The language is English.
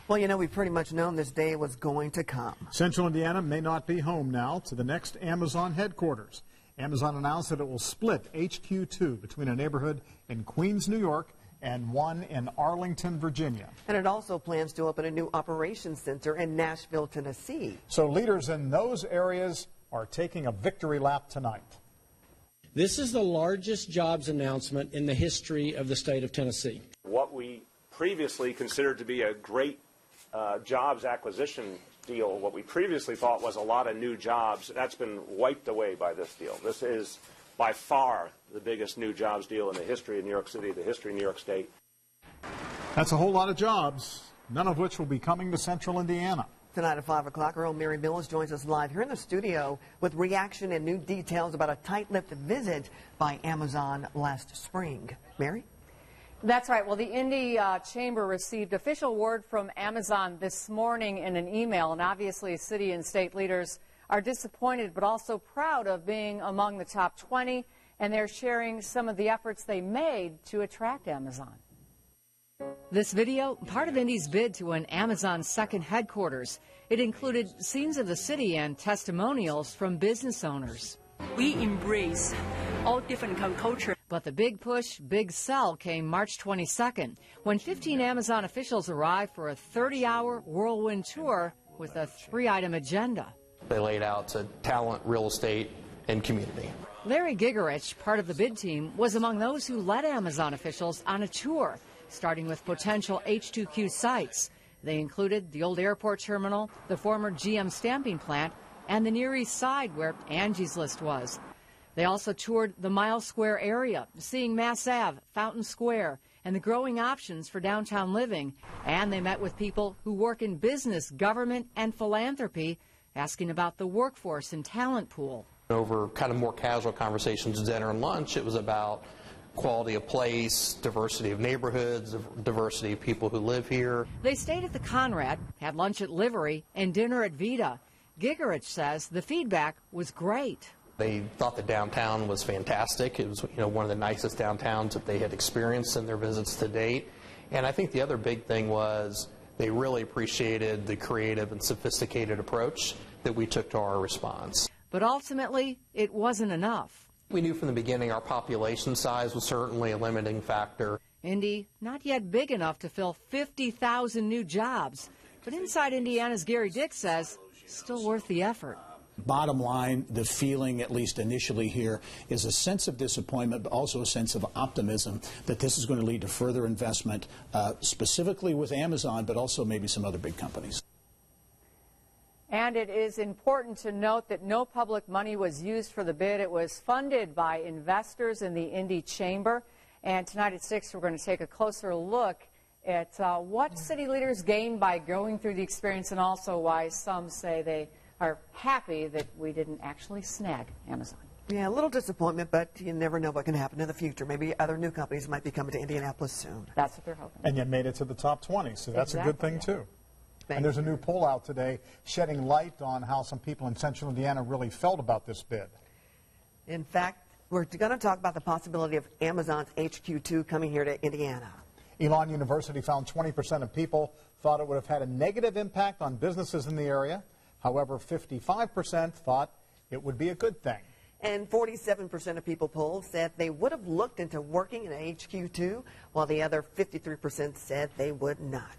Well, you know, we've pretty much known this day was going to come. Central Indiana may not be home now to the next Amazon headquarters. Amazon announced that it will split HQ2 between a neighborhood in Queens, New York, and one in Arlington, Virginia. And it also plans to open a new operations center in Nashville, Tennessee. So leaders in those areas are taking a victory lap tonight. This is the largest jobs announcement in the history of the state of Tennessee. What we previously considered to be a great jobs acquisition deal, what we previously thought was a lot of new jobs, that's been wiped away by this deal. This is by far the biggest new jobs deal in the history of New York City, the history of New York State. That's a whole lot of jobs, none of which will be coming to Central Indiana. Tonight at 5 o'clock, our own Mary Mills joins us live here in the studio with reaction and new details about a tight-lipped visit by Amazon last spring. Mary? That's right. Well, the Indy Chamber received official word from Amazon this morning in an email, and obviously city and state leaders are disappointed but also proud of being among the top 20, and they're sharing some of the efforts they made to attract Amazon. This video, part of Indy's bid to an Amazon second headquarters. It included scenes of the city and testimonials from business owners. We embrace all different cultures. But the big push, big sell came March 22nd, when 15 Amazon officials arrived for a 30-hour whirlwind tour with a 3-item agenda. They laid out talent, real estate, and community. Larry Gigerich, part of the bid team, was among those who led Amazon officials on a tour, starting with potential HQ2 sites. They included the old airport terminal, the former GM stamping plant, and the Near East Side where Angie's List was. They also toured the Mile Square area, seeing Mass Ave, Fountain Square, and the growing options for downtown living. And they met with people who work in business, government, and philanthropy, asking about the workforce and talent pool. Over kind of more casual conversations, dinner and lunch, it was about quality of place, diversity of neighborhoods, diversity of people who live here. They stayed at the Conrad, had lunch at Livery, and dinner at Vita. Gigerich says the feedback was great. They thought the downtown was fantastic. It was, one of the nicest downtowns that they had experienced in their visits to date. And I think the other big thing was they really appreciated the creative and sophisticated approach that we took to our response. But ultimately, it wasn't enough. We knew from the beginning our population size was certainly a limiting factor. Indy, not yet big enough to fill 50,000 new jobs. But Inside Indiana's Gary Dick says, still worth the effort. Bottom line, the feeling, at least initially here, is a sense of disappointment, but also a sense of optimism that this is going to lead to further investment, specifically with Amazon, but also maybe some other big companies. And it is important to note that no public money was used for the bid. It was funded by investors in the Indy Chamber. And tonight at 6, we're going to take a closer look at what city leaders gained by going through the experience, and also why some say they are happy that we didn't actually snag Amazon. Yeah, a little disappointment, but you never know what can happen in the future. Maybe other new companies might be coming to Indianapolis soon. That's what they're hoping. And you made it to the top 20, so that's a good thing, too. Thank and there's you. a new poll out today shedding light on how some people in Central Indiana really felt about this bid. In fact, we're going to talk about the possibility of Amazon's HQ2 coming here to Indiana. Elon University found 20% of people thought it would have had a negative impact on businesses in the area. However, 55% thought it would be a good thing. And 47% of people polled said they would have looked into working in HQ2, while the other 53% said they would not.